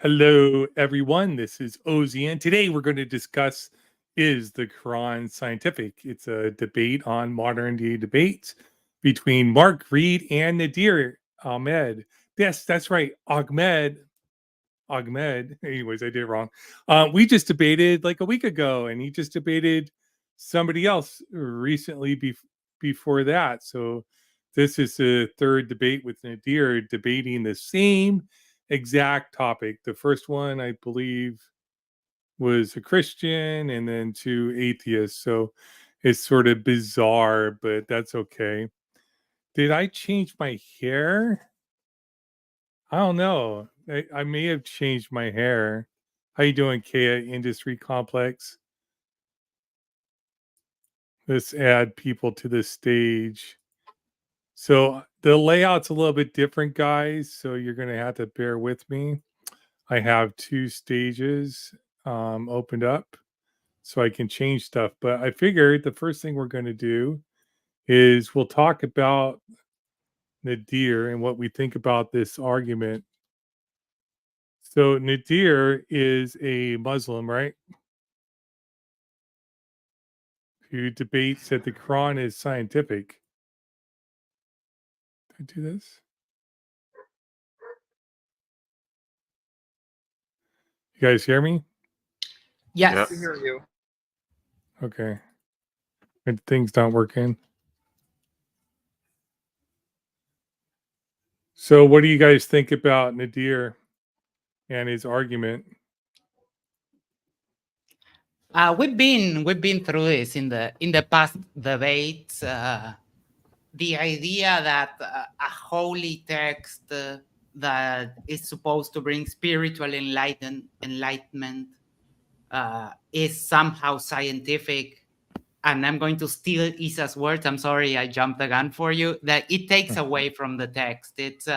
Hello, everyone. This is Ozzy, and today we're going to discuss is the Quran scientific? It's a debate on modern day debates between Mark Reed and Nadir Ahmed. Yes, that's right, Ahmed. Ahmed. Anyways, I did it wrong. We just debated like a week ago, and he just debated somebody else recently before that. So this is the third debate with Nadir debating the same exact topic. The first one, I believe, was a Christian, and then two atheists. So it's sort of bizarre, but that's okay. Did I change my hair? I don't know. I may have changed my hair. How you doing, Kea Industry Complex? Let's add people to the stage. So the layout's a little bit different, guys. So you're going to have to bear with me. I have two stages opened up so I can change stuff. But I figured the first thing we're going to do is we'll talk about Nadir and what we think about this argument. So Nadir is a Muslim, right? Who debates that the Quran is scientific. Did I do this? You guys hear me? Yes. We hear you. Okay. And things not working. So what do you guys think about Nadir and his argument? We've been through this in the past debates. The idea that a holy text that is supposed to bring spiritual enlightenment is somehow scientific. And I'm going to steal Isa's words. I'm sorry, I jumped the gun for you. That it takes away from the text. It's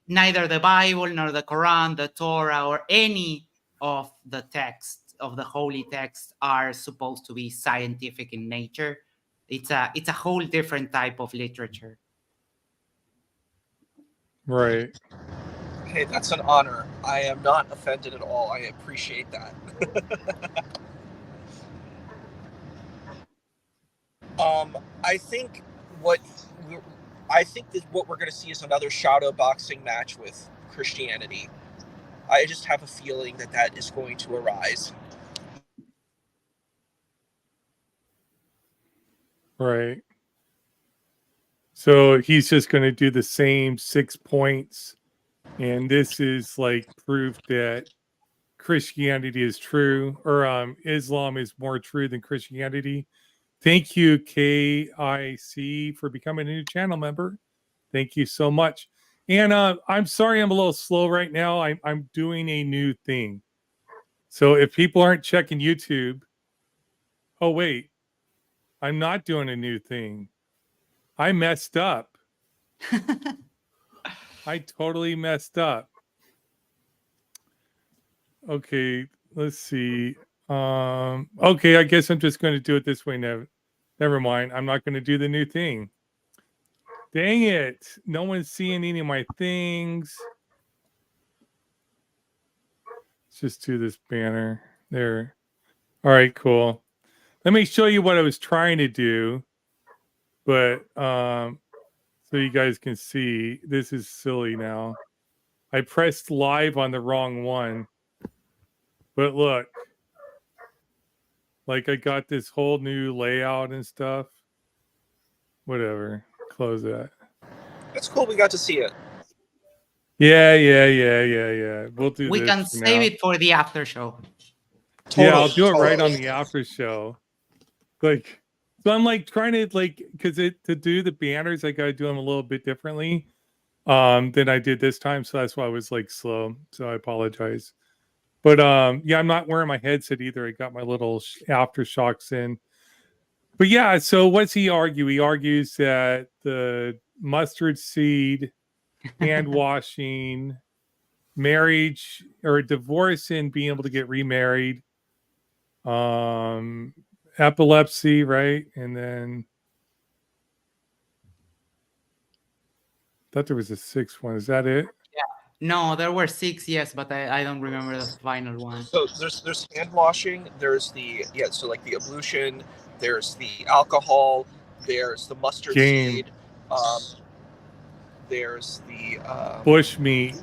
neither the Bible nor the Quran, the Torah, or any of the texts of the holy texts are supposed to be scientific in nature. It's a whole different type of literature. Right. Hey, that's an honor. I am not offended at all. I appreciate that. I think what what we're going to see is another shadow boxing match with Christianity. I just have a feeling that that is going to arise. Right. So he's just going to do the same 6 points. And this is like proof that Christianity is true, or Islam is more true than Christianity. Thank you, KIC, for becoming a new channel member. Thank you so much. And I'm sorry I'm a little slow right now. I'm doing a new thing. So if people aren't checking YouTube, oh, wait, I'm not doing a new thing. I messed up. I totally messed up. Okay, let's see. Okay, I guess I'm just going to do it this way now. Never mind. I'm not going to do the new thing. Dang it. No one's seeing any of my things. Let's just do this banner. There. All right, cool. Let me show you what I was trying to do. But so you guys can see, this is silly now. I pressed live on the wrong one. But look, like I got this whole new layout and stuff. Whatever. Close that. It's cool we got to see it. Yeah. We'll do We this. can save it for the after show. Totally, yeah, I'll do it right on the after show. Like, so I'm like trying to because to do the banners, I got to do them a little bit differently than I did this time. So that's why I was like slow. So I apologize. But yeah, I'm not wearing my headset either. I got my little aftershocks in. But yeah, so what's he argue? He argues that the mustard seed, hand washing, marriage or divorce and being able to get remarried, epilepsy, right? And then I thought there was a sixth one. Is that it? Yeah. No, there were 6, yes, but I don't remember the final one. So there's hand washing. There's the so like the ablution. There's the alcohol. There's the mustard Game, seed. There's the bush meat,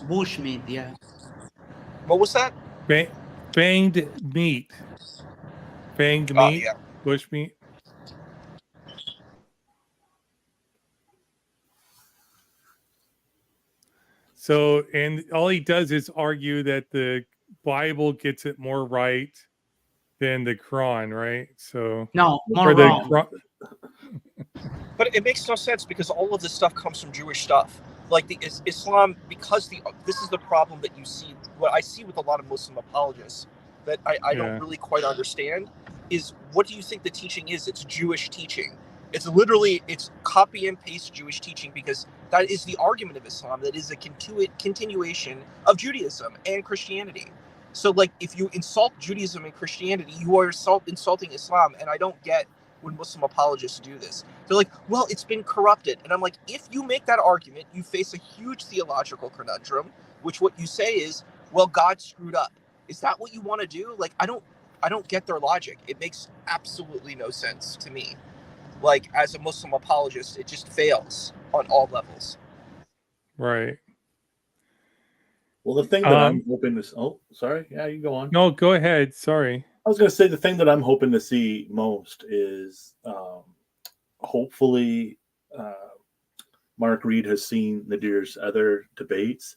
Bushmeat, yeah. what was that? fanged meat, fanged meat, Yeah. bush meat. So, and all he does is argue that the Bible gets it more right than the Quran, right? So, No, more or the wrong. Quran, But it makes no sense because all of this stuff comes from Jewish stuff. Like the Islam, because this is the problem that you see. What I see with a lot of Muslim apologists that I don't Yeah. really quite understand is, what do you think the teaching is? It's Jewish teaching. It's literally, it's copy and paste Jewish teaching, because that is the argument of Islam. That is a continuation of Judaism and Christianity. So like, if you insult Judaism and Christianity, you are insulting Islam. And I don't get when Muslim apologists do this. They're like, well, it's been corrupted. And I'm like, if you make that argument, you face a huge theological conundrum, which what you say is, well, God screwed up. Is that what you want to do? Like, I don't get their logic. It makes absolutely no sense to me. Like, as a Muslim apologist, it just fails on all levels. right. Well, the thing that I'm hoping to... Oh, sorry. Yeah, you go on. No, go ahead. Sorry. I was going to say the thing that I'm hoping to see most is hopefully Mark Reed has seen Nadir's other debates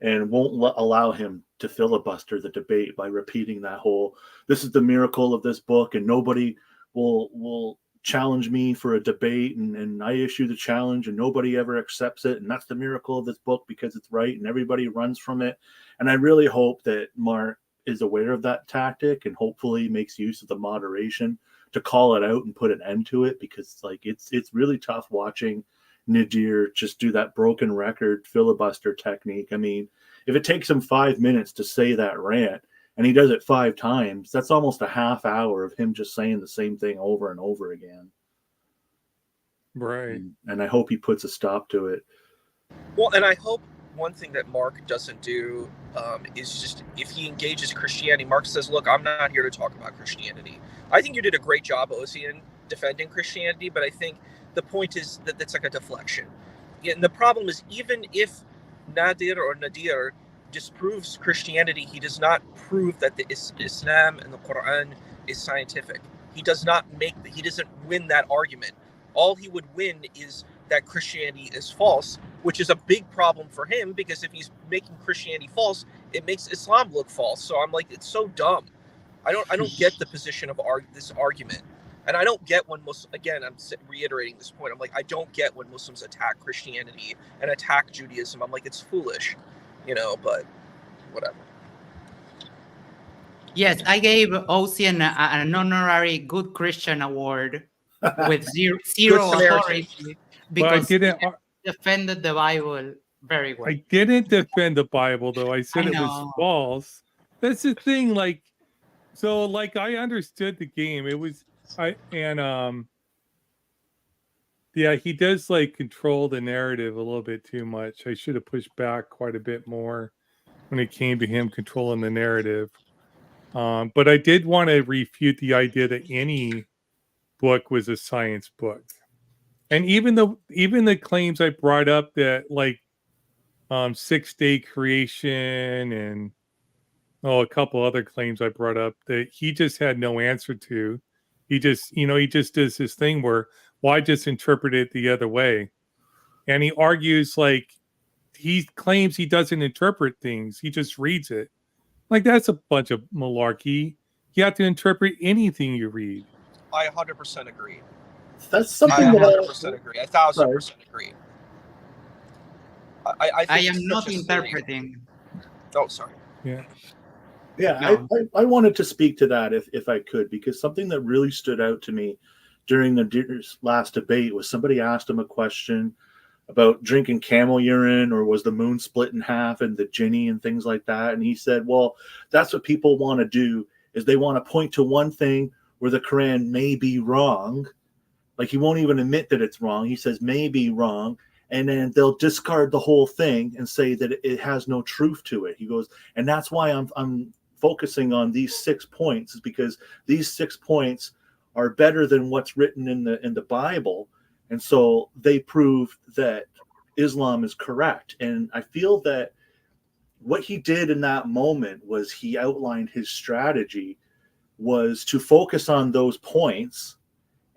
and won't allow him to filibuster the debate by repeating that whole, this is the miracle of this book and nobody will challenge me for a debate and I issue the challenge and nobody ever accepts it. And that's the miracle of this book because it's right and everybody runs from it. And I really hope that Mark is aware of that tactic and hopefully makes use of the moderation to call it out and put an end to it, because like it's really tough watching Nadir just do that broken record filibuster technique. I mean, if it takes him 5 minutes to say that rant and he does it 5 times, that's almost a half hour of him just saying the same thing over and over again. Right. And I hope he puts a stop to it. Well, and I hope one thing that Mark doesn't do is just, if he engages Christianity, Mark says, look, I'm not here to talk about Christianity. I think you did a great job, Ozian, defending Christianity, but I think the point is that it's like a deflection. And the problem is, even if Nadir disproves Christianity, he does not prove that the Islam and the Quran is scientific. He doesn't win that argument. All he would win is that Christianity is false, which is a big problem for him, because if he's making Christianity false, it makes Islam look false. So I'm like, it's so dumb. I don't get the position of this argument. And I don't get when again, I'm reiterating this point. I'm like, I don't get when Muslims attack Christianity and attack Judaism. I'm like, it's foolish, but whatever. Yes, I gave Ocean an honorary Good Christian award with zero authority because he defended the Bible very well. I didn't defend the Bible, though. I said it was false. That's the thing. Like, so, like, I understood the game. It was, yeah, he does like control the narrative a little bit too much. I should have pushed back quite a bit more when it came to him controlling the narrative. But I did want to refute the idea that any book was a science book. And even the claims I brought up that like 6-day creation and a couple other claims I brought up that he just had no answer to. He just does this thing where, well, I just interpret it the other way. And he argues like he claims he doesn't interpret things. He just reads it. Like, that's a bunch of malarkey. You have to interpret anything you read. I 100% agree. That's something I that 100% agree. 1,000% agree. I am not interpreting. Oh, sorry. Yeah. Yeah, No. I wanted to speak to that if I could, because something that really stood out to me during the last debate was somebody asked him a question about drinking camel urine, or was the moon split in half and the genie and things like that. And he said, well, that's what people want to do, is they want to point to one thing where the Quran may be wrong. Like, he won't even admit that it's wrong. He says may be wrong. and then they'll discard the whole thing and say that it has no truth to it. He goes, and that's why I'm focusing on these 6 points, is because these 6 points are better than what's written in the Bible, and so they prove that Islam is correct. And I feel that what he did in that moment was he outlined his strategy was to focus on those points,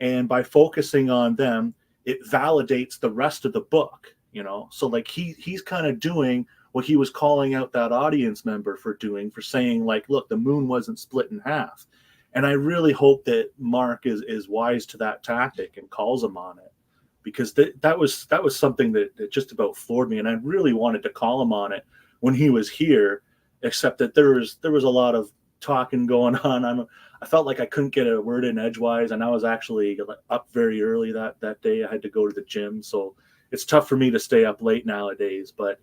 and by focusing on them, it validates the rest of the book, you know. So like he's kind of doing what he was calling out that audience member for doing, for saying like, look, the moon wasn't split in half. And I really hope that Mark is wise to that tactic and calls him on it, because that was something that just about floored me, and I really wanted to call him on it when he was here, except that there was a lot of talking going on. I felt like I couldn't get a word in edgewise, and I was actually up very early that day. I had to go to the gym, so it's tough for me to stay up late nowadays. But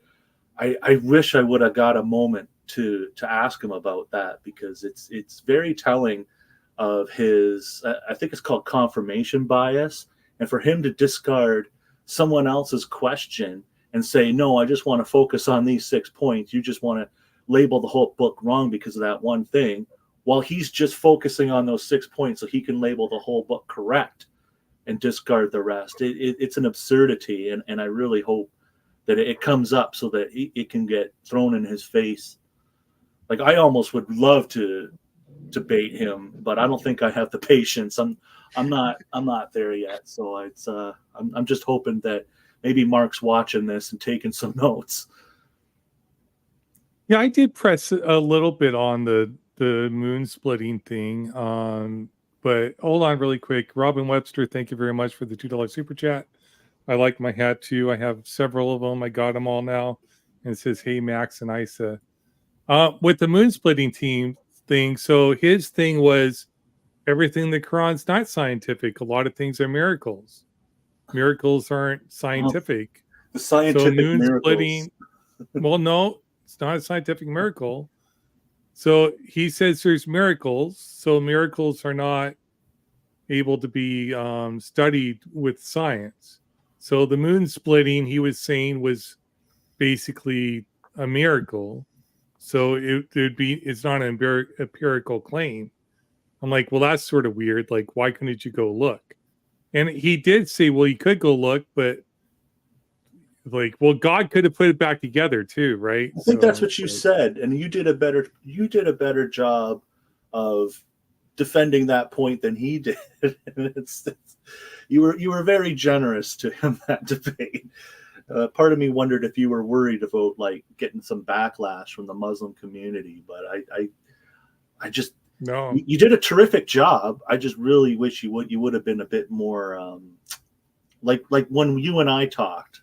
I wish I would have got a moment to ask him about that, because it's very telling of his, I think it's called confirmation bias, and for him to discard someone else's question and say, no, I just want to focus on these 6 points. You just want to label the whole book wrong because of that one thing, while he's just focusing on those 6 points so he can label the whole book correct and discard the rest. It's an absurdity, and I really hope that it comes up so that it can get thrown in his face. Like, I almost would love to debate him, but I don't think I have the patience. I'm not there yet. So I'm just hoping that maybe Mark's watching this and taking some notes. Yeah, I did press a little bit on the moon splitting thing. But hold on really quick. Robin Webster, thank you very much for the $2 super chat. I like my hat too. I have several of them. I got them all now. And it says, hey, Max and Isa. With the moon splitting thing, so his thing was everything in the Quran's not scientific. A lot of things are miracles. Miracles aren't scientific. The scientific so moon miracles. splitting, well, no, it's not a scientific miracle. So he says there's miracles. So miracles are not able to be studied with science. So the moon splitting, he was saying, was basically a miracle. So it's not an empirical claim. I'm like, well, that's sort of weird. Like, why couldn't you go look? And he did say, well, you could go look, but like, well, God could have put it back together too, right? I think that's what you said, and you did a better job of defending that point than he did. You were very generous to him that debate. Part of me wondered if you were worried about like getting some backlash from the Muslim community, but I just no. You did a terrific job. I just really wish you would have been a bit more like when you and I talked,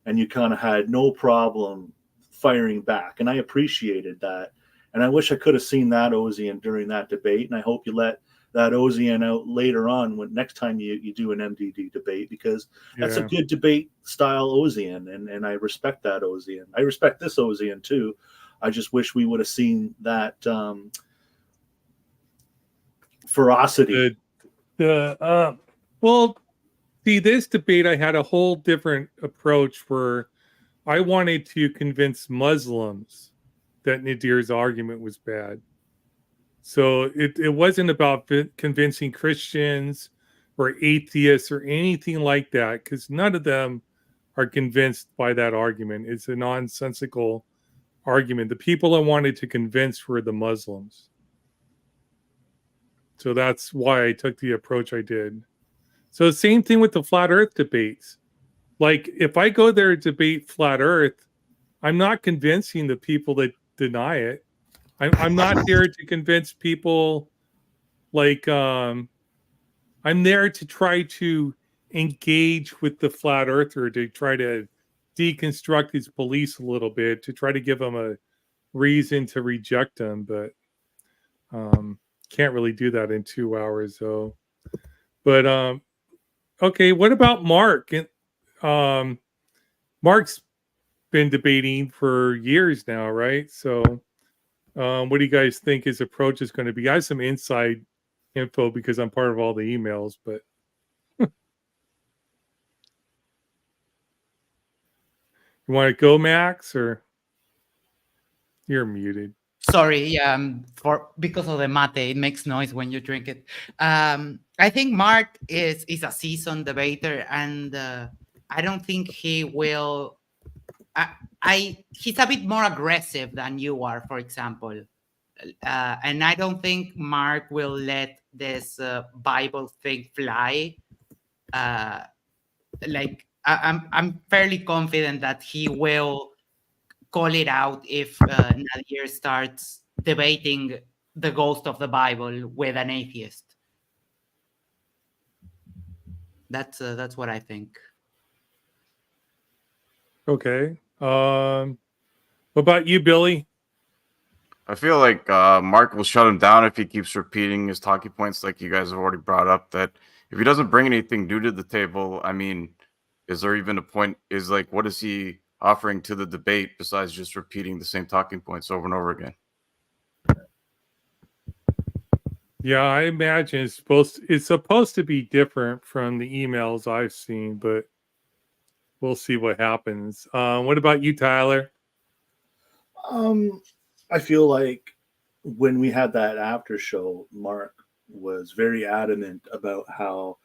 and you kind of had no problem firing back, and I appreciated that. And I wish I could have seen that Ozian during that debate, and I hope you let that Ozian out later on when next time you do an MDD debate, because that's a good debate style Ozian, and I respect that Ozian. I respect this Ozian too. I just wish we would have seen that ferocity. Well, see, this debate, I had a whole different approach where I wanted to convince Muslims that Nadir's argument was bad. So it wasn't about convincing Christians or atheists or anything like that, because none of them are convinced by that argument. It's a nonsensical argument. The people I wanted to convince were the Muslims. So that's why I took the approach I did. So same thing with the flat earth debates. Like, if I go there to debate flat earth, I'm not convincing the people that deny it. I'm not there to convince people. Like, I'm there to try to engage with the flat earther, to try to deconstruct his beliefs a little bit, to try to give him a reason to reject him. But can't really do that in 2 hours, though. But okay, what about Mark? Mark's been debating for years now, right? So what do you guys think his approach is going to be? I have some inside info because I'm part of all the emails, but You want to go, Max, or you're muted? Sorry, because of the mate, it makes noise when you drink it. I think Mark is a seasoned debater, and I don't think he will. He's a bit more aggressive than you are, for example, and I don't think Mark will let this Bible thing fly. I'm fairly confident that he will call it out if Nadir starts debating the ghost of the Bible with an atheist. That's what I think. Okay. What about you, Billy? I feel like Mark will shut him down if he keeps repeating his talking points, like you guys have already brought up. That if he doesn't bring anything new to the table, I mean, is there even a point? Is like, what is he offering to the debate besides just repeating the same talking points over and over again? Yeah, I imagine it's supposed to be different from the emails I've seen, but we'll see what happens. What about you, Tyler? I feel like when we had that after show, Mark was very adamant about how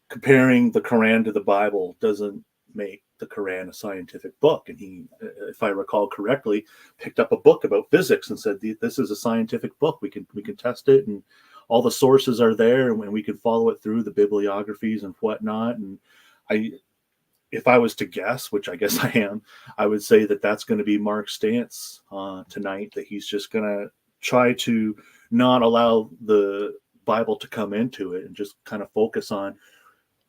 comparing the Quran to the Bible doesn't make the Quran a scientific book. And he, if I recall correctly, picked up a book about physics and said, "This is a scientific book. We can test it, and all the sources are there, and we can follow it through the bibliographies and whatnot." And if I was to guess, which I guess I am, I would say that that's going to be Mark's stance tonight, that he's just going to try to not allow the Bible to come into it and just kind of focus on,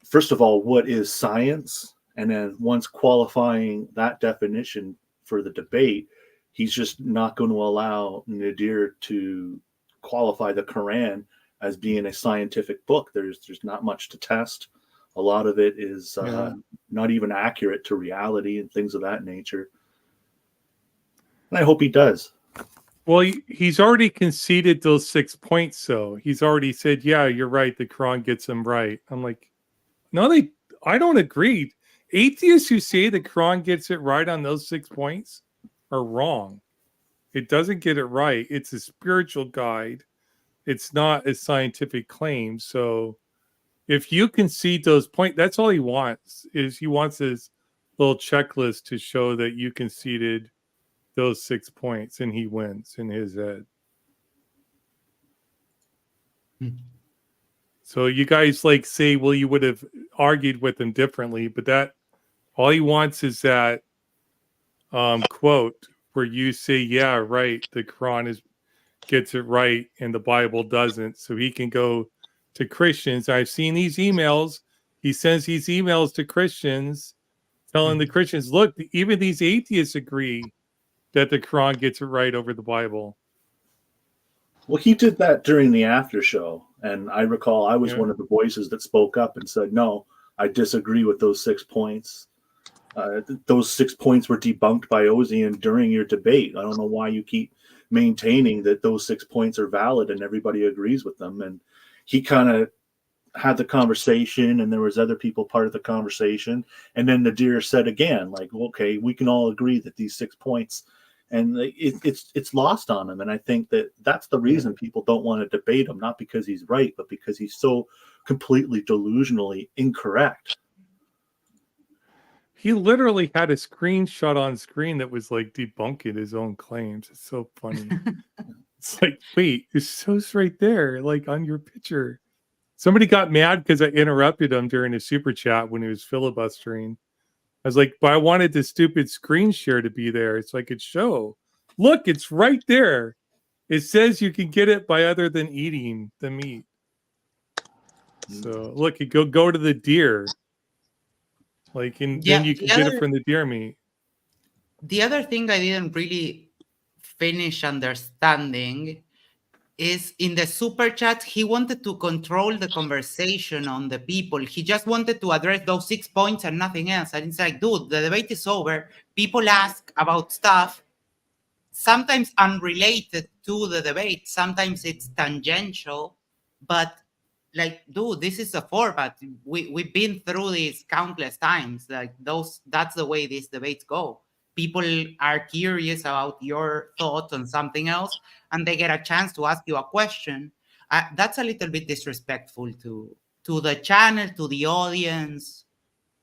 first of all, what is science? And then once qualifying that definition for the debate, he's just not going to allow Nadir to qualify the Quran as being a scientific book. There's not much to test. A lot of it is not even accurate to reality and things of that nature. And I hope he does. Well, he's already conceded those 6 points, though. He's already said, yeah, you're right. The Quran gets them right. I'm like, no, I don't agree. Atheists who say the Quran gets it right on those 6 points are wrong. It doesn't get it right. It's a spiritual guide. It's not a scientific claim. So if you concede those points, that's all he wants. He wants his little checklist to show that you conceded those 6 points and he wins in his head. So you guys like say, well, you would have argued with him differently, but that all he wants is that quote where you say, yeah, right, the Quran gets it right and the Bible doesn't. So he can go to Christians. I've seen these emails. He sends these emails to Christians telling the Christians, look, even these atheists agree that the Quran gets it right over the Bible. Well, he did that during the after show. And I recall I was one of the voices that spoke up and said, no, I disagree with those 6 points. Those 6 points were debunked by Ozian during your debate. I don't know why you keep maintaining that those 6 points are valid and everybody agrees with them. And he kind of had the conversation, and there was other people part of the conversation. And then Nadir said again, like, okay, we can all agree that these 6 points, and it's lost on him. And I think that that's the reason people don't want to debate him, not because he's right, but because he's so completely delusionally incorrect. He literally had a screenshot on screen that was like debunking his own claims. It's so funny. It's like, wait, it shows right there, like on your picture. Somebody got mad because I interrupted him during a super chat when he was filibustering. I was like, but I wanted the stupid screen share to be there so I could show. Look, it's right there. It says you can get it by other than eating the meat. So look, you go to the deer. Like, and then you can get it from the deer meat. The other thing I didn't really finish understanding is in the super chat, he wanted to control the conversation on the people. He just wanted to address those 6 points and nothing else. And it's like, dude, the debate is over. People ask about stuff, sometimes unrelated to the debate. Sometimes it's tangential, but like, dude, this is a format. We've been through this countless times. Like that's the way these debates go. People are curious about your thoughts on something else, and they get a chance to ask you a question. That's a little bit disrespectful to the channel, to the audience.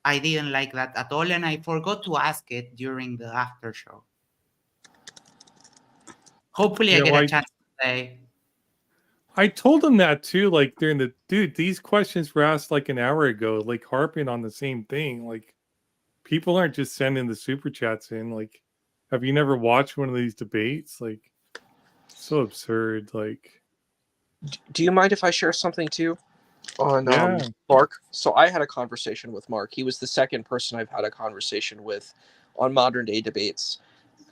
I didn't like that at all, and I forgot to ask it during the after show. Hopefully, I get a chance to say. I told him that too, like during the dude, these questions were asked like an hour ago, like harping on the same thing. Like people aren't just sending the super chats in. Like, have you never watched one of these debates? Like, so absurd. Like, Do you mind if I share something too on yeah. Mark? So I had a conversation with Mark. He was the second person I've had a conversation with on modern day debates.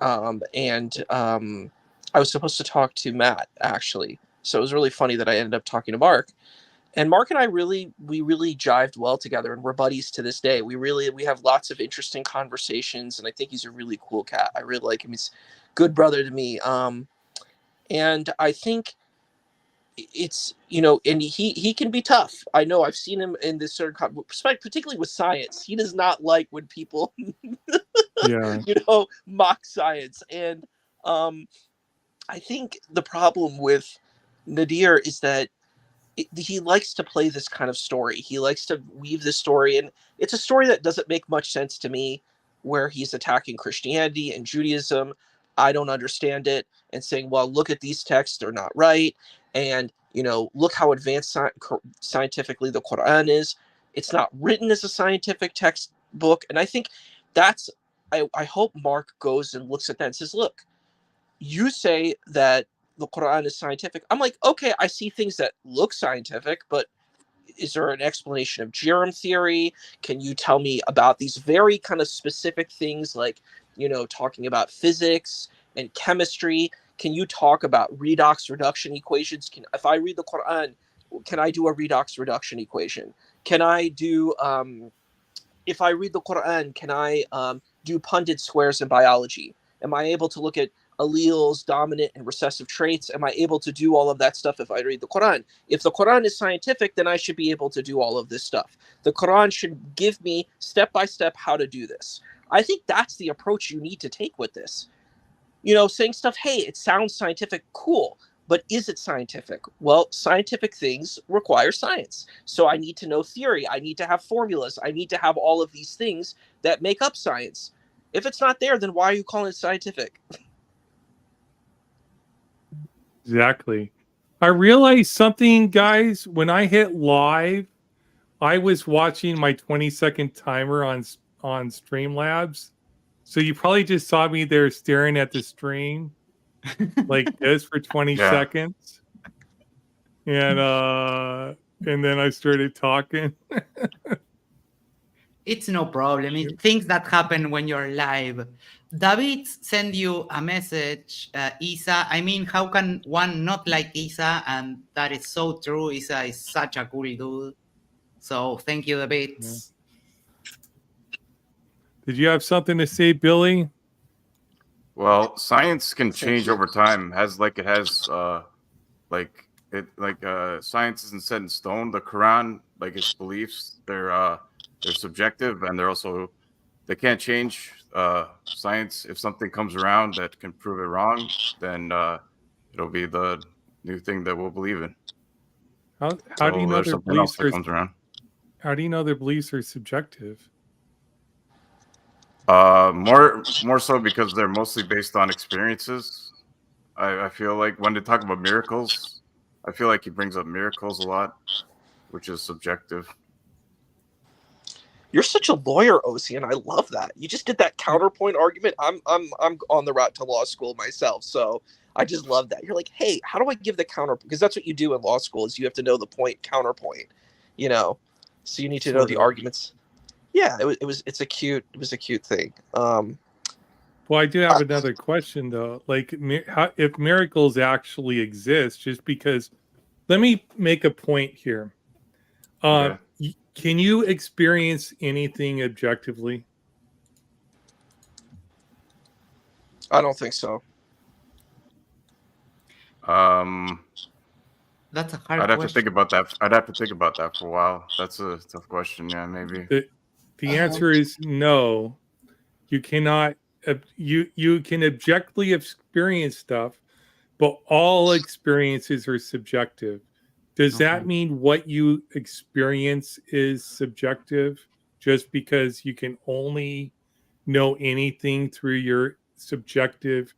And I was supposed to talk to Matt, actually. So it was really funny that I ended up talking to Mark. And Mark and I really jived well together, and we're buddies to this day. We have lots of interesting conversations, and I think he's a really cool cat. I really like him. He's a good brother to me. And I think it's, and he can be tough. I know, I've seen him in this certain, particularly with science. He does not like when people Yeah. mock science. And I think the problem with Nadir is that he likes to play this kind of story. He likes to weave this story, and it's a story that doesn't make much sense to me, where he's attacking Christianity and Judaism. I don't understand it, and saying, well, look at these texts, they're not right. And, look how advanced scientifically the Quran is. It's not written as a scientific textbook. And I think I hope Mark goes and looks at that and says, look, you say that the Quran is scientific. I'm like, okay, I see things that look scientific, but is there an explanation of germ theory? Can you tell me about these very kind of specific things, like, talking about physics and chemistry? Can you talk about redox reduction equations? If I read the Quran, can I do a redox reduction equation? Can I do, if I read the Quran, can I do Punnett squares in biology? Am I able to look at alleles, dominant and recessive traits? Am I able to do all of that stuff if I read the Quran? If the Quran is scientific, then I should be able to do all of this stuff. The Quran should give me step by step how to do this. I think that's the approach you need to take with this. Saying stuff, hey, it sounds scientific, cool, but is it scientific? Well, scientific things require science. So I need to know theory. I need to have formulas. I need to have all of these things that make up science. If it's not there, then why are you calling it scientific? Exactly. I realized something, guys. When I hit live, I was watching my 20-second timer on Streamlabs. So you probably just saw me there staring at the stream like this for 20 seconds. And then I started talking. It's no problem. It's things that happen when you're live. David send you a message, Isa. I mean, how can one not like Isa? And that is so true. Isa is such a cool dude. So thank you, David. Yeah. Did you have something to say, Billy? Well, science can change over time. Science isn't set in stone. The Quran, like its beliefs, they're subjective, and they can't change. Science, if something comes around that can prove it wrong, then it'll be the new thing that we'll believe in. How do you know their beliefs comes around? How do you know their beliefs are subjective? More so because they're mostly based on experiences. I feel like when they talk about miracles, I feel like he brings up miracles a lot, which is subjective. You're such a lawyer, OC, and I love that. You just did that counterpoint argument. I'm on the route to law school myself, so I just love that. You're like, hey, how do I give the counter? Because that's what you do in law school, is you have to know the point, counterpoint. So you need to know the arguments. Yeah, it's a cute thing. Well, I do have another question though. Like, if miracles actually exist, just because, let me make a point here. Okay. Can you experience anything objectively? I don't think so. That's a hard I'd have to question. think about that. I'd have to think about that for a while. That's a tough question. Yeah, maybe. The answer is no. You cannot. You can objectively experience stuff, but all experiences are subjective. Does that Okay. mean what you experience is subjective just because you can only know anything through your subjective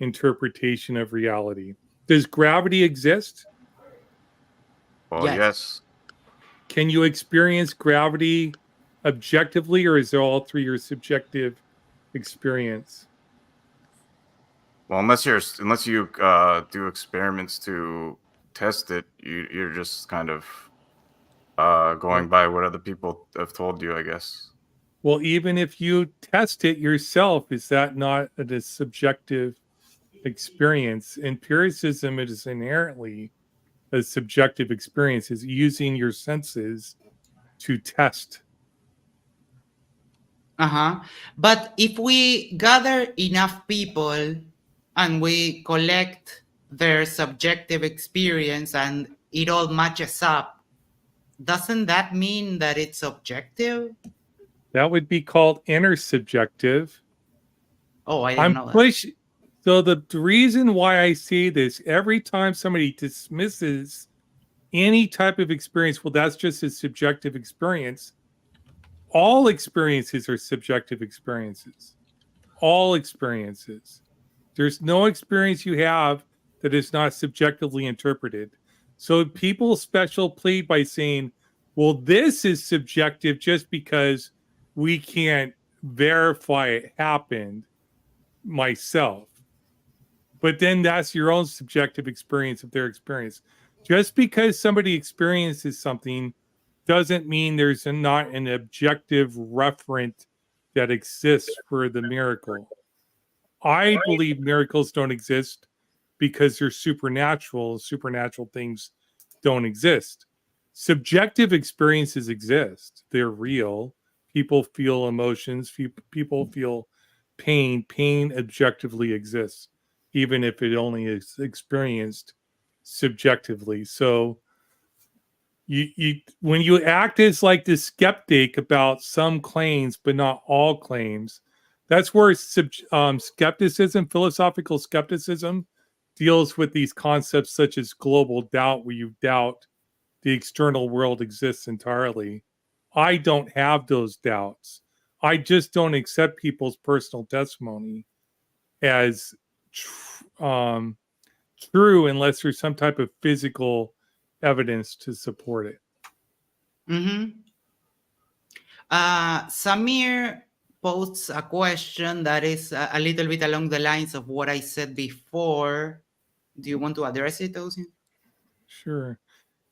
interpretation of reality? Does gravity exist? Well, Yes. yes. Can you experience gravity objectively, or is it all through your subjective experience? Well, unless you do experiments to test it, you're just kind of going by what other people have told you, I guess. Well, even if you test it yourself, is that not a subjective experience? Empiricism is inherently a subjective experience, is using your senses to test. But if we gather enough people and we collect their subjective experience and it all matches up, doesn't that mean that it's objective? That would be called intersubjective. Oh, I didn't know that. pushing. So the reason why I say this, every time somebody dismisses any type of experience, well, that's just a subjective experience. All experiences are subjective experiences. All experiences. There's no experience you have that is not subjectively interpreted. So people special plead by saying, well, this is subjective just because we can't verify it happened myself. But then that's your own subjective experience of their experience. Just because somebody experiences something doesn't mean there's not an objective referent that exists for the miracle. I believe miracles don't exist because they're supernatural. Supernatural things don't exist. Subjective experiences exist. They're real. People feel emotions. People feel pain. Pain objectively exists, even if it only is experienced subjectively. So you when you act as like the skeptic about some claims but not all claims, that's where skepticism, philosophical skepticism, deals with these concepts such as global doubt, where you doubt the external world exists entirely. I don't have those doubts. I just don't accept people's personal testimony as true unless there's some type of physical evidence to support it. Samir posts a question that is a little bit along the lines of what I said before. Do you want to address it, Ozzy? Sure.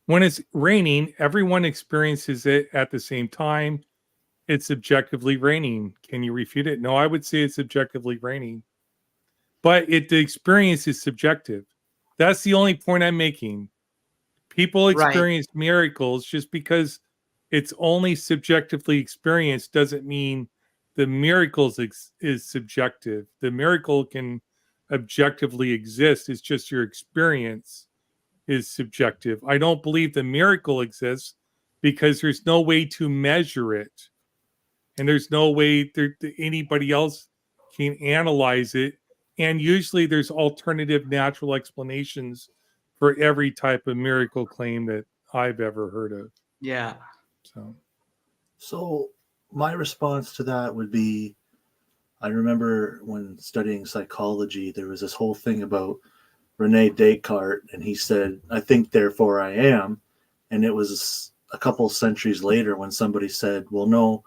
When it's raining, everyone experiences it at the same time. It's objectively raining. Can you refute it? No, I would say it's objectively raining. But the experience is subjective. That's the only point I'm making. People experience miracles. Just because it's only subjectively experienced doesn't mean the miracles is subjective. The miracle can objectively exist. It's just your experience is subjective. I don't believe the miracle exists because there's no way to measure it. And there's no way anybody else can analyze it. And usually there's alternative natural explanations for every type of miracle claim that I've ever heard of. Yeah. So my response to that would be, I remember when studying psychology, there was this whole thing about Rene Descartes, and he said, I think, therefore I am. And it was a couple centuries later when somebody said, well, no,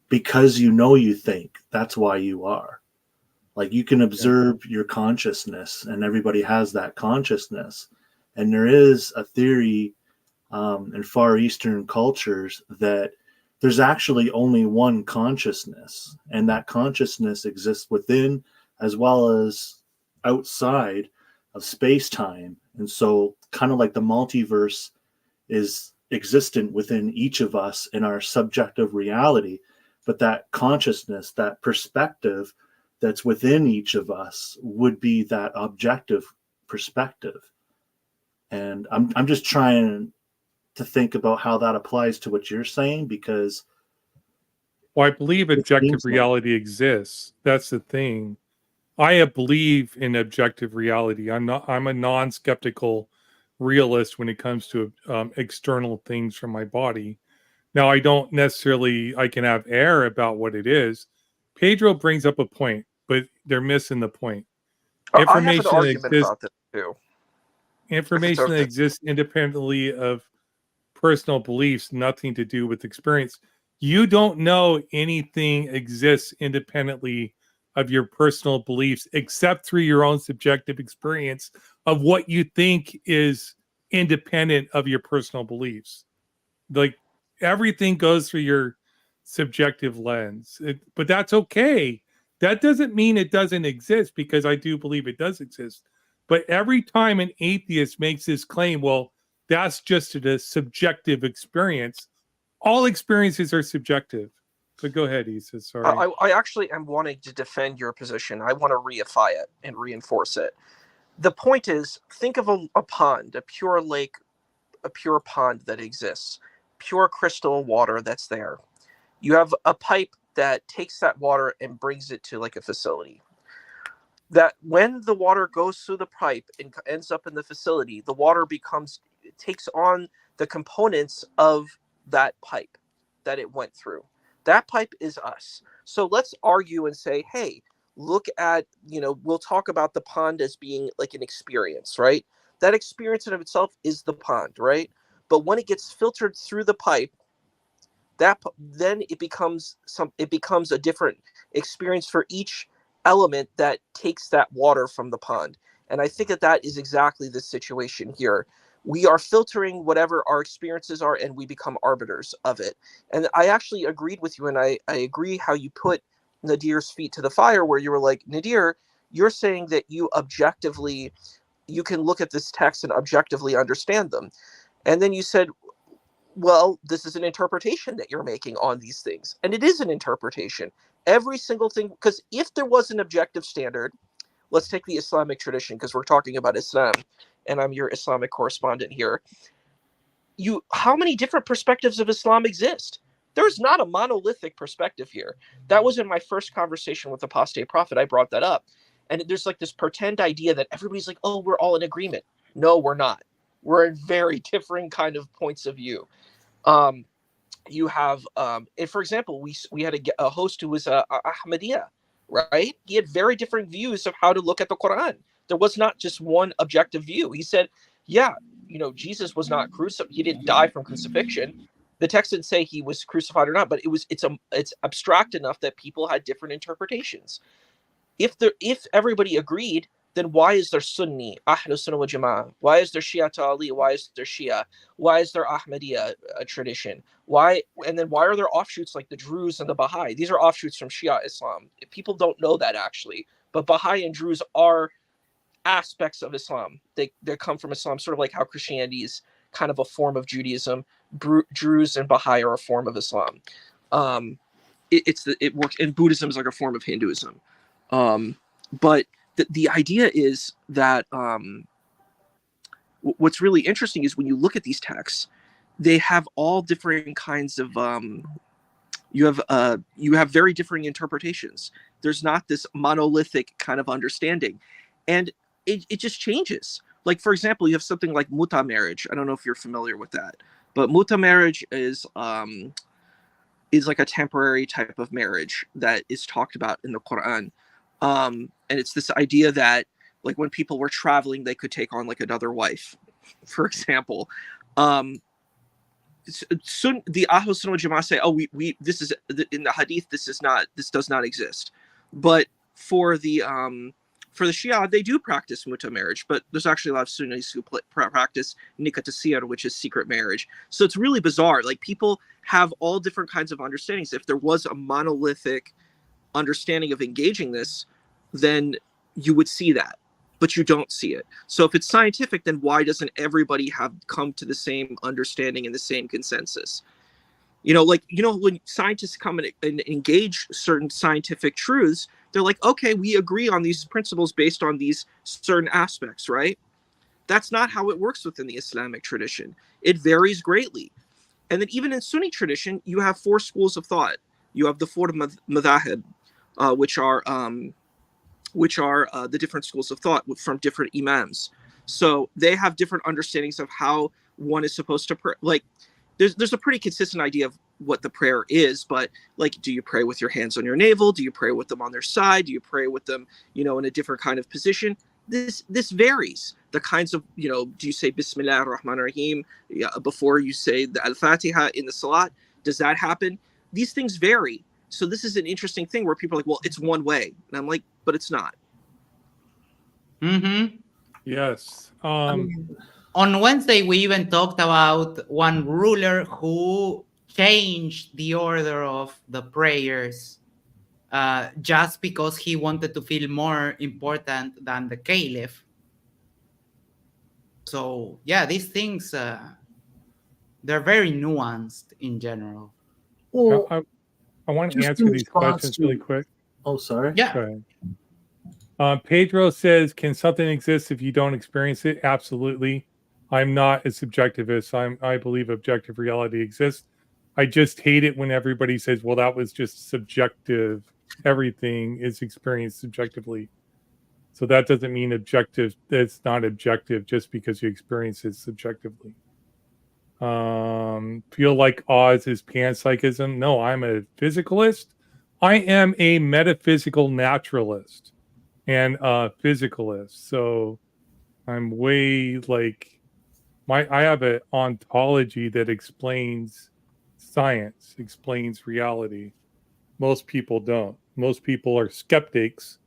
because you know you think, that's why you are. Like, you can observe your consciousness, and everybody has that consciousness. And there is a theory in Far Eastern cultures that there's actually only one consciousness, and that consciousness exists within as well as outside of space-time. And so kind of like the multiverse is existent within each of us in our subjective reality, but that consciousness, that perspective that's within each of us would be that objective perspective. And I'm just trying to think about how that applies to what you're saying, because Well, I believe objective seems like- reality exists. That's the thing. I believe in objective reality. I'm a non-skeptical realist when it comes to external things from my body. Now, I don't necessarily, I can have error about what it is. Pedro brings up a point, but they're missing the point. I have an Information that argument exists, about this too. information that okay. exists independently of personal beliefs, nothing to do with experience. You don't know anything exists independently of your personal beliefs except through your own subjective experience of what you think is independent of your personal beliefs. Like everything goes through your subjective lens. But that's okay. That doesn't mean it doesn't exist, because I do believe it does exist. But every time an atheist makes this claim, well, that's just a subjective experience. All experiences are subjective. But go ahead, Issa. Sorry. I actually am wanting to defend your position. I want to reify it and reinforce it. The point is, think of a pond, a pure lake, a pure pond that exists, pure crystal water that's there. You have a pipe that takes that water and brings it to like a facility. That when the water goes through the pipe and ends up in the facility, the water takes on the components of that pipe that it went through. That pipe is us. So let's argue and say, hey, look at, we'll talk about the pond as being like an experience, right? That experience in of itself is the pond, right? But when it gets filtered through the pipe, then it becomes a different experience for each element that takes that water from the pond. And I think that is exactly the situation here. We are filtering whatever our experiences are, and we become arbiters of it. And I actually agreed with you, and I agree how you put Nadir's feet to the fire, where you were like, Nadir, you're saying that you can look at this text and objectively understand them. And then you said, well, this is an interpretation that you're making on these things. And it is an interpretation. Every single thing, because if there was an objective standard, let's take the Islamic tradition, because we're talking about Islam, and I'm your Islamic correspondent here. How many different perspectives of Islam exist? There's not a monolithic perspective here. That was in my first conversation with Apostate Prophet. I brought that up. And there's like this pretend idea that everybody's like, oh, we're all in agreement. No, we're not. We're in very differing kind of points of view. You have, and for example, we had a host who was Ahmadiyya, right? He had very different views of how to look at the Quran. There was not just one objective view. He said, yeah, Jesus was not crucified. He didn't die from crucifixion. The text didn't say he was crucified or not, but it's abstract enough that people had different interpretations. If everybody agreed, then why is there Sunni, Ahlus Sunnah wal Jama'ah? Why is there Shia Ali? Why is there Shia? Why is there Ahmadiyya tradition? Why are there offshoots like the Druze and the Baha'i? These are offshoots from Shia Islam. People don't know that actually, but Baha'i and Druze are aspects of Islam. They come from Islam, sort of like how Christianity is kind of a form of Judaism. Druze and Baha'i are a form of Islam. It works, and Buddhism is like a form of Hinduism. But the idea is that what's really interesting is when you look at these texts, they have all different kinds of you have very differing interpretations. There's not this monolithic kind of understanding, and it just changes. Like, for example, you have something like muta marriage. I don't know if you're familiar with that, but muta marriage is like a temporary type of marriage that is talked about in the Quran. And it's this idea that, like, when people were traveling, they could take on like another wife, for example. The Ahlus Sunnah wal Jama'ah say, oh, this is in the Hadith. This does not exist. But for the Shia, they do practice muta marriage, but there's actually a lot of Sunnis who practice nikah tasir, which is secret marriage. So it's really bizarre. Like, people have all different kinds of understandings. If there was a monolithic understanding of engaging this, then you would see that, but you don't see it. So if it's scientific, then why doesn't everybody have come to the same understanding and the same consensus? When scientists come and engage certain scientific truths, they're like, okay, we agree on these principles based on these certain aspects, right? That's not how it works within the Islamic tradition. It varies greatly. And then even in Sunni tradition, you have 4 schools of thought. You have the 4 madhahib, which are the different schools of thought from different imams. So they have different understandings of how one is supposed to pray. Like, there's a pretty consistent idea of what the prayer is, but like, do you pray with your hands on your navel? Do you pray with them on their side? Do you pray with them, in a different kind of position? This varies. The kinds of, do you say Bismillah ar-Rahman ar-Rahim before you say the Al-Fatiha in the Salat? Does that happen? These things vary. So this is an interesting thing where people are like, well, it's one way. And I'm like, but it's not. Mm-hmm. Yes. On Wednesday, we even talked about one ruler who changed the order of the prayers just because he wanted to feel more important than the caliph. So, yeah, these things, they're very nuanced in general. Well, I want to just answer in these response questions to- really quick. Oh, sorry. Yeah. Go ahead. Pedro says, can something exist if you don't experience it? Absolutely. I'm not a subjectivist. I believe objective reality exists. I just hate it when everybody says, well, that was just subjective. Everything is experienced subjectively. So that doesn't mean objective. It's not objective just because you experience it subjectively. Feel like Oz is panpsychism? No, I'm a physicalist. I am a metaphysical naturalist and a physicalist. So I'm way like I have an ontology that explains science, explains reality. Most people don't. Most people are skeptics,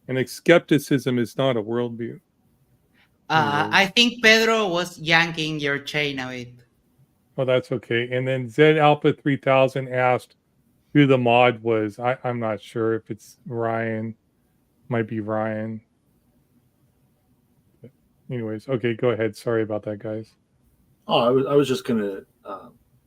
and skepticism is not a worldview. I think Pedro was yanking your chain a bit. Oh, that's okay. And then Z Alpha 3000 asked who the mod was. I'm not sure if it's Ryan. Might be Ryan. But anyways, okay, go ahead. Sorry about that, guys. Oh, I was just going to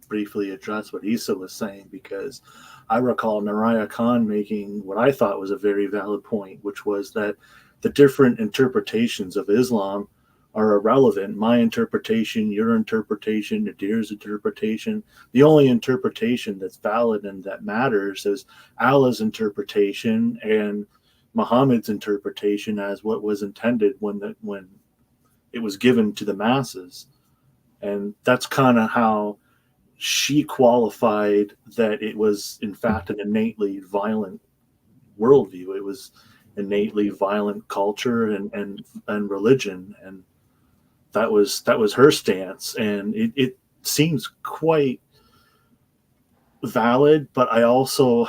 briefly address what Issa was saying, because I recall Naraya Khan making what I thought was a very valid point, which was that the different interpretations of Islam are irrelevant. My interpretation, your interpretation, Nadir's interpretation. The only interpretation that's valid and that matters is Allah's interpretation and Muhammad's interpretation as what was intended when it was given to the masses. And that's kind of how she qualified that it was, in fact, an innately violent worldview. It was innately violent culture and religion, and that was her stance. And it seems quite valid, but I also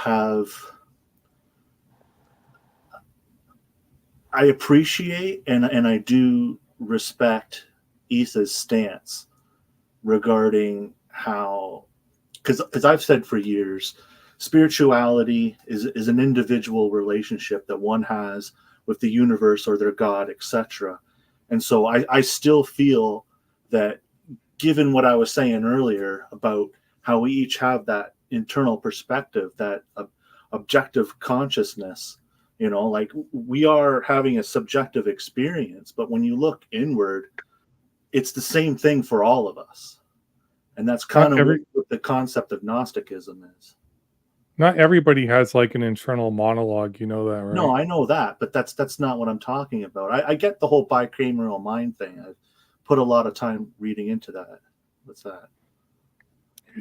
I appreciate and I do respect Issa's stance regarding how, because I've said for years, spirituality is an individual relationship that one has with the universe or their God, etc. And so I still feel that, given what I was saying earlier about how we each have that internal perspective, that objective consciousness, like we are having a subjective experience, but when you look inward, it's the same thing for all of us. And that's kind of what the concept of Gnosticism is. Not everybody has like an internal monologue, you know that, right? No, I know that, but that's not what I'm talking about. I get the whole bicameral mind thing. I've put a lot of time reading into that. What's that?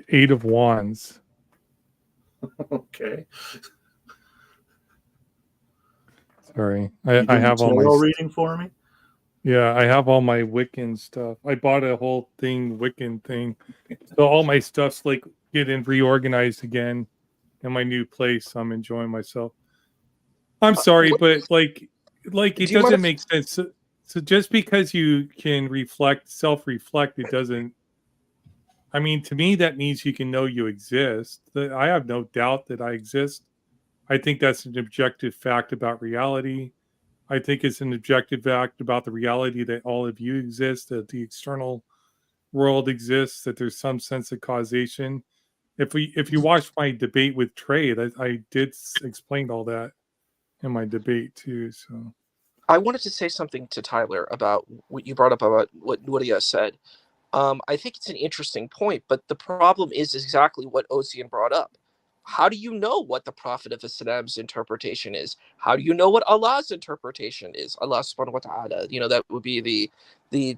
8 of Wands. Okay. Sorry. I have all my reading for me. Yeah, I have all my Wiccan stuff. I bought a whole Wiccan thing. So all my stuff's like getting reorganized again in my new place. So I'm enjoying myself. I'm sorry, but like it doesn't make sense. So just because you can self-reflect, it doesn't. I mean, to me, that means you can know you exist. I have no doubt that I exist. I think that's an objective fact about reality. I think it's an objective fact about the reality that all of you exist, that the external world exists, that there's some sense of causation. If you watch my debate with Trey, I did explain all that in my debate too. So I wanted to say something to Tyler about what you brought up about what Nuria said. I think it's an interesting point, but the problem is exactly what Ozian brought up. How do you know what the Prophet of Islam's interpretation is? How do you know what Allah's interpretation is? Allah subhanahu wa ta'ala, that would be the the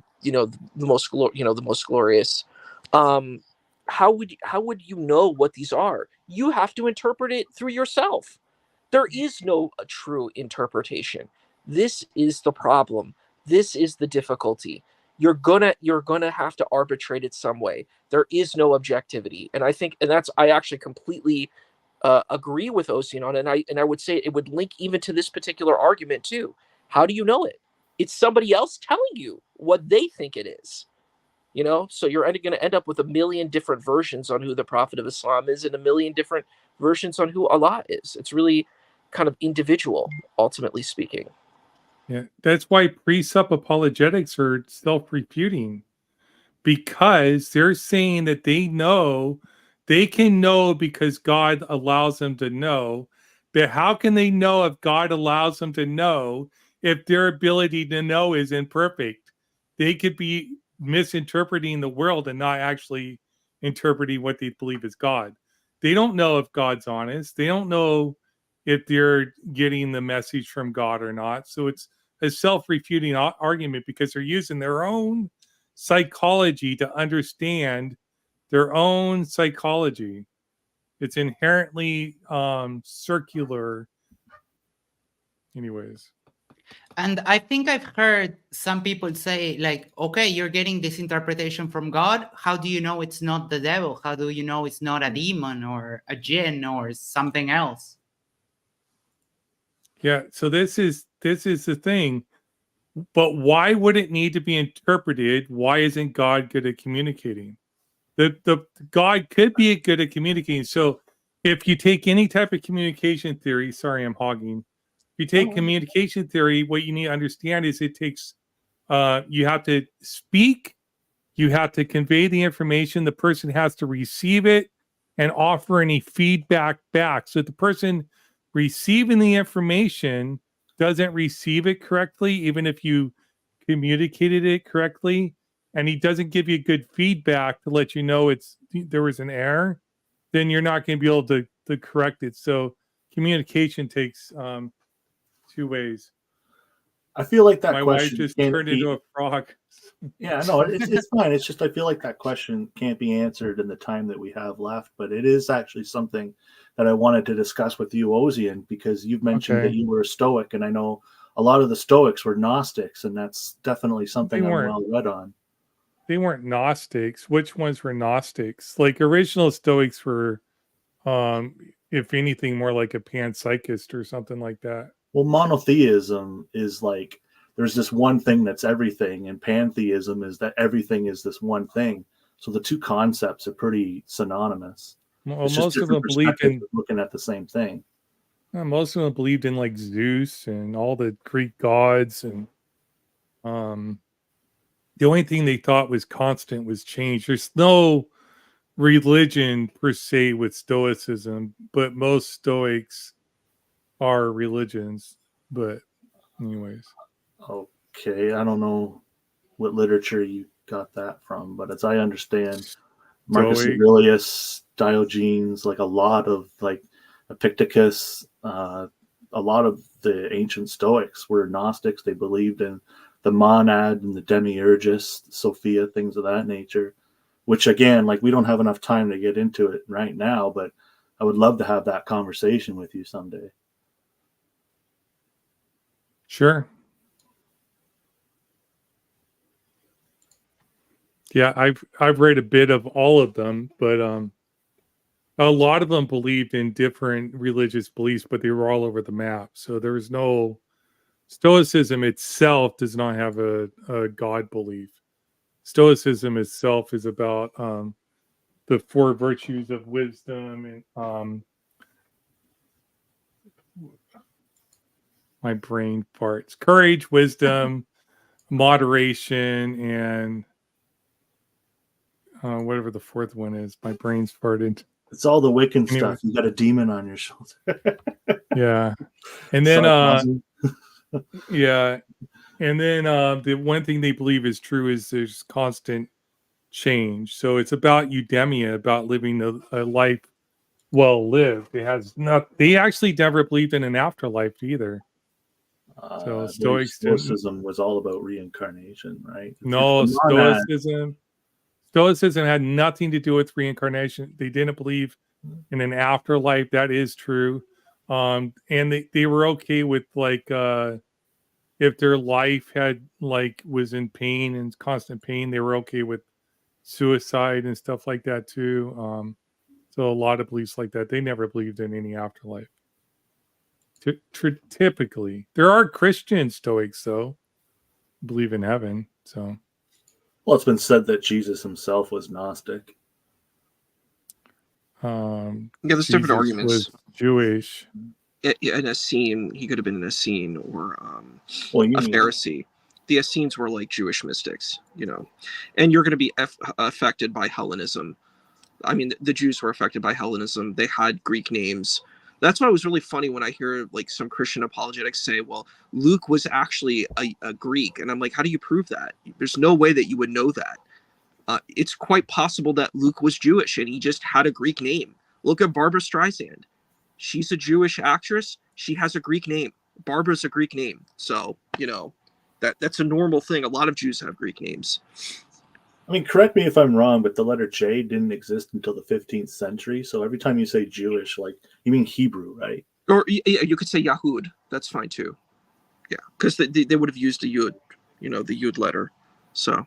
most glorious. Um, how would you know what these are? You have to interpret it through yourself. There is no true interpretation. This is the problem. This is the difficulty. You're gonna have to arbitrate it some way. There is no objectivity, and I actually completely agree with Ocean on it. And I would say it would link even to this particular argument too. How do you know it? It's somebody else telling you what they think it is. So you're going to end up with a million different versions on who the Prophet of Islam is and a million different versions on who Allah is. It's really kind of individual, ultimately speaking. Yeah, that's why precept apologetics are self-refuting, because they're saying that they can know because God allows them to know. But how can they know if God allows them to know if their ability to know is imperfect? They could be misinterpreting the world and not actually interpreting what they believe is God. They don't know if God's honest. They don't know if they're getting the message from God or not. So it's a self-refuting argument because they're using their own psychology to understand their own psychology. It's inherently circular. Anyways. And I think I've heard some people say, like, okay, you're getting this interpretation from God. How do you know it's not the devil? How do you know it's not a demon or a jinn or something else? Yeah, so this is the thing. But why would it need to be interpreted? Why isn't God good at communicating? The God could be good at communicating. So if you take any type of communication theory, sorry, I'm hogging. If you take communication theory, what you need to understand is it takes you have to speak, you have to convey the information, the person has to receive it and offer any feedback back. So if the person receiving the information doesn't receive it correctly, even if you communicated it correctly, and he doesn't give you good feedback to let you know there was an error, then you're not going to be able to correct it. So communication takes two ways. I feel like that My wife question just can't turned be, into a frog. Yeah, no, it's fine. It's just I feel like that question can't be answered in the time that we have left. But it is actually something that I wanted to discuss with you, Ozian, because you've mentioned that Okay. you were a Stoic, and I know a lot of the Stoics were Gnostics, and that's definitely something I'm well read on. They weren't Gnostics. Which ones were Gnostics? Like original Stoics were, if anything, more like a panpsychist or something like that. Well, monotheism is like there's this one thing that's everything, and pantheism is that everything is this one thing. So the two concepts are pretty synonymous. Well, most of them believed in looking at the same thing. Most of them believed in like Zeus and all the Greek gods, and the only thing they thought was constant was change. There's no religion per se with Stoicism, but most Stoics are religions. But anyways. Okay, I don't know what literature you got that from, but as I understand, Marcus Aurelius, Diogenes, like a lot of like Epictetus, a lot of the ancient Stoics were Gnostics. They believed in the monad and the demiurgus, Sophia, things of that nature, which again, like we don't have enough time to get into it right now, but I would love to have that conversation with you someday. Sure. Yeah, I've read a bit of all of them, but a lot of them believed in different religious beliefs, but they were all over the map. So there was no Stoicism itself does not have a God belief. Stoicism itself is about the four virtues of wisdom and my brain farts. Courage, wisdom, moderation, and whatever the fourth one is. My brain's farted. It's all the Wiccan stuff. You got a demon on your shoulder. Yeah. And then Yeah. And then the one thing they believe is true is there's constant change. So it's about eudemia, about living a life well lived. It has not. They actually never believed in an afterlife either. So I believe Stoics didn't. Stoicism was all about reincarnation, right? No, It's the monad. Stoicism had nothing to do with reincarnation. They didn't believe in an afterlife. That is true. And they were okay with like if their life had like was in pain and constant pain, they were okay with suicide and stuff like that too. So a lot of beliefs like that. They never believed in any afterlife. Typically, there are Christian Stoics though, believe in heaven. So, Well, it's been said that Jesus himself was Gnostic. Yeah, there's different Jesus arguments. was Jewish. In Essene, he could have been an Essene or Well, you a mean Pharisee. The Essenes were like Jewish mystics, you know, and you're going to be affected by Hellenism. I mean, the Jews were affected by Hellenism. They had Greek names. That's why it was really funny when I hear like some Christian apologetics say, well, Luke was actually a Greek. And I'm like, how do you prove that? There's no way that you would know that. It's quite possible that Luke was Jewish and he just had a Greek name. Look at Barbara Streisand. She's a Jewish actress. She has a Greek name. Barbara's a Greek name. So, you know, that's a normal thing. A lot of Jews have Greek names. I mean, correct me if I'm wrong, but the letter J didn't exist until the 15th century. So every time you say Jewish, like you mean Hebrew, right? Or you could say Yahud. That's fine too. Yeah, because they would have used the Yud, you know, the Yud letter. So,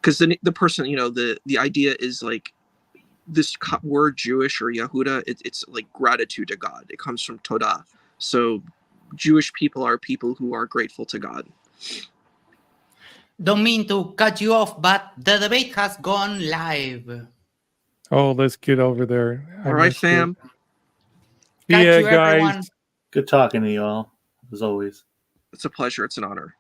because the person, you know, the idea is like this word Jewish or Yahuda, it's like gratitude to God. It comes from Todah. So Jewish people are people who are grateful to God. Don't mean to cut you off, but the debate has gone live. Oh, let's get over there. All right, fam. Catch Yeah, you, guys. everyone. Good talking to y'all, as always. It's a pleasure. It's an honor.